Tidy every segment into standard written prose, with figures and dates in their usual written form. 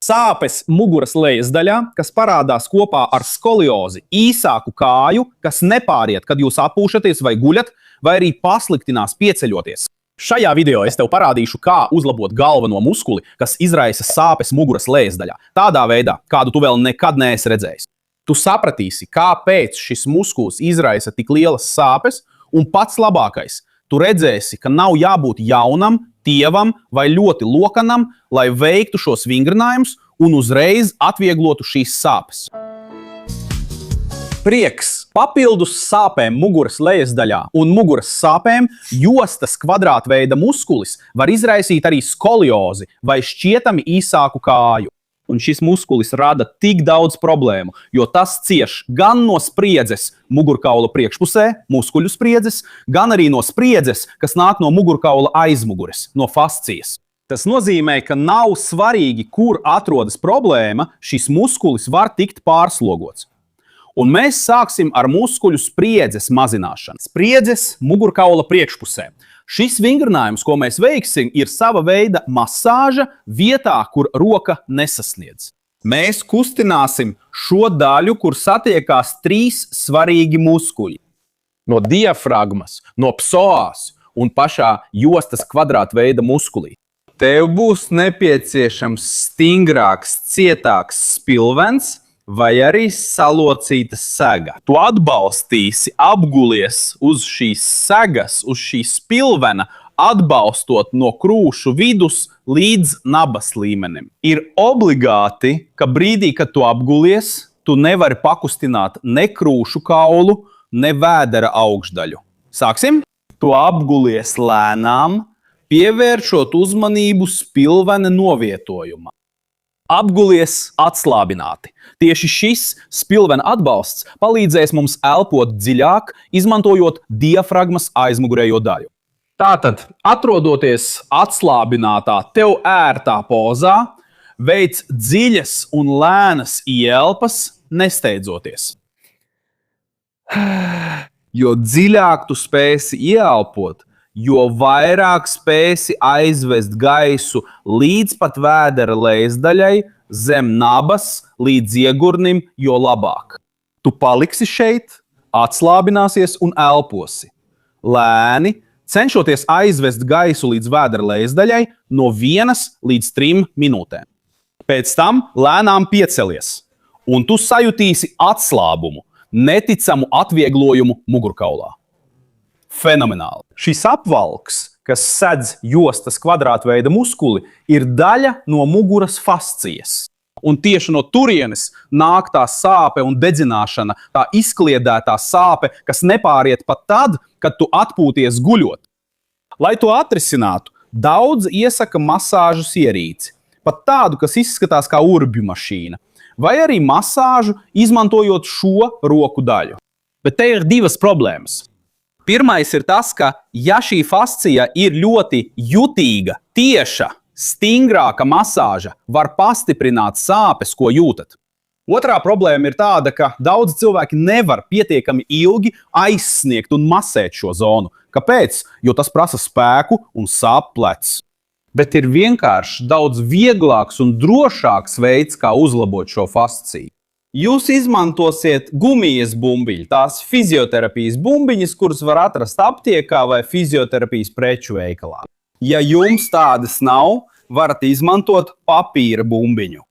Sāpes muguras lejas daļā, kas parādās kopā ar skoliozi, īsāku kāju, kas nepāriet, kad jūs atpūšaties vai guļat, vai arī pasliktinās pieceļoties. Šajā video es tev parādīšu, kā uzlabot galveno muskuli, kas izraisa sāpes muguras lejas daļā. Tādā veidā, kādu tu vēl nekad neesi redzējis. Tu sapratīsi, kāpēc šis muskulis izraisa tik lielas sāpes, un pats labākais, tu redzēsi, ka nav jābūt jaunam, tievam vai ļoti lokanam, lai veiktu šos vingrinājumus un uzreiz atvieglotu šīs sāpes. Prieks papildus sāpēm muguras lejas daļā un muguras sāpēm jostas kvadrātveida muskulis var izraisīt arī skoliozi vai šķietami īsāku kāju. Un šis muskulis rada tik daudz problēmu, jo tas cieš gan no spriedzes mugurkaula priekšpusē, muskuļu spriedzes, gan arī no spriedzes, kas nāk no mugurkaula aizmugures, no fascijas. Tas nozīmē, ka nav svarīgi, kur atrodas problēma, šis muskulis var tikt pārslogots. Un mēs sāksim ar muskuļu spriedzes mazināšanu. Spriedzes mugurkaula priekšpusē. Šis vingrinājums, ko mēs veiksim, ir sava veida masāža vietā, kur roka nesasniedz. Mēs kustināsim šo daļu, kur satiekās trīs svarīgi muskuļi. No diafragmas, no psoas un pašā jostas kvadrātveida muskulī. Tev būs nepieciešams stingrāks, cietāks spilvens vai arī salocīta sega. Tu atbalstīsi, apgulies uz šīs segas, uz šīs spilvena, atbalstot no krūšu vidus līdz nabas līmenim. Ir obligāti, ka brīdī, kad tu apgulies, tu nevari pakustināt ne krūšu kaulu, ne vēdera augšdaļu. Sāksim? Tu apgulies lēnām, pievēršot uzmanību spilvena novietojumā. Apgulies atslābināti. Tieši šis spilvena atbalsts palīdzēs mums elpot dziļāk, izmantojot diafragmas aizmugurējo daļu. Tātad, atrodoties atslābinātā, tev ērtā pozā, veic dziļas un lēnas ielpas, nesteidzoties. Jo dziļāk tu spēsi ieelpot, jo vairāk spēsi aizvest gaisu līdz pat vēdera lejasdaļai, zem nabas, līdz iegurnim, jo labāk. Tu paliksi šeit, atslābināsies un elposi. Lēni, cenšoties aizvest gaisu līdz vēdera lejasdaļai no 1 līdz 3 minūtēm. Pēc tam lēnām piecelies, un tu sajutīsi atslābumu, neticamu atvieglojumu mugurkaulā. Fenomenāli. Šis apvalks, kas sedz jostas kvadrātveida muskuli, ir daļa no muguras fascijas. Un tieši no turienes nāk tā sāpe un dedzināšana, tā izkliedētā sāpe, kas nepāriet pat tad, kad tu atpūties guļot. Lai to atrisinātu, daudz iesaka masāžas ierīci, pat tādu, kas izskatās kā urbju mašīna, vai arī masāžu, izmantojot šo roku daļu. Bet te ir divas problēmas. Pirmais ir tas, ka, ja šī fascija ir ļoti jutīga, tieša, stingrāka masāža, var pastiprināt sāpes, ko jūtat. Otrā problēma ir tāda, ka daudzi cilvēki nevar pietiekami ilgi aizsniegt un masēt šo zonu. Kāpēc? Jo tas prasa spēku un sāp plecs. Bet ir vienkārši daudz vieglāks un drošāks veids, kā uzlabot šo fasciju. Jūs izmantosiet gumijas bumbiņu, tās fizioterapijas bumbiņas, kuras var atrast aptiekā vai fizioterapijas preču veikalā. Ja jums tādas nav, varat izmantot papīra bumbiņu.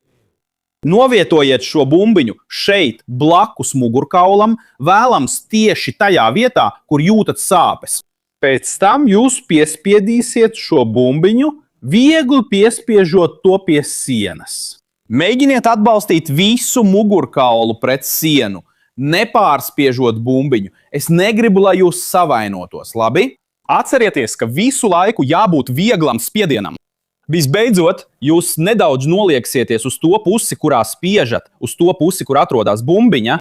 Novietojiet šo bumbiņu šeit blakus mugurkaulam, vēlams tieši tajā vietā, kur jūtat sāpes. Pēc tam jūs piespiedīsiet šo bumbiņu, viegli piespiežot to pie sienas. Mēģiniet atbalstīt visu mugurkaulu pret sienu, nepārspiežot bumbiņu. Es negribu, lai jūs savainotos, labi? Atcerieties, ka visu laiku jābūt vieglam spiedienam. Visbeidzot, jūs nedaudz nolieksieties uz to pusi, kurā spiežat, uz to pusi, kur atrodas bumbiņa.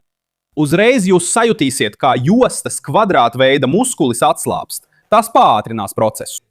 Uzreiz jūs sajutīsiet, kā jostas kvadrātveida muskulis atslābst. Tas pātrinās procesu.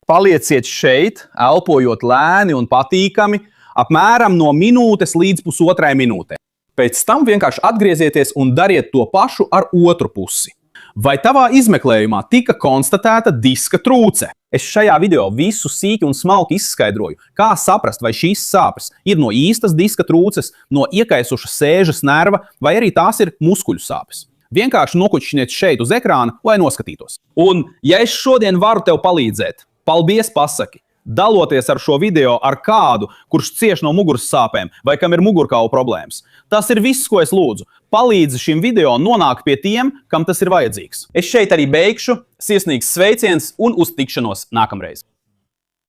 Palieciet šeit, elpojot lēni un patīkami, apmēram no minūtes līdz pusotrai minūtē. Pēc tam vienkārši atgriezieties un dariet to pašu ar otru pusi. Vai tavā izmeklējumā tika konstatēta diska trūce? Es šajā video visu sīki un smalki izskaidroju, kā saprast, vai šīs sāpes ir no īstas diska trūces, no iekaisušas sēžas nerva, vai arī tās ir muskuļu sāpes. Vienkārši nokučiniet šeit uz ekrāna, lai noskatītos. Un, ja es šodien varu tev palīdzēt, paldies pasaki, daloties ar šo video ar kādu, kurš cieš no muguras sāpēm vai kam ir mugurkaula problēmas. Tas ir viss, ko es lūdzu. Palīdzi šim video nonākt pie tiem, kam tas ir vajadzīgs. Es šeit arī beigšu, sirsnīgs sveiciens un uz tikšanos nākamreiz.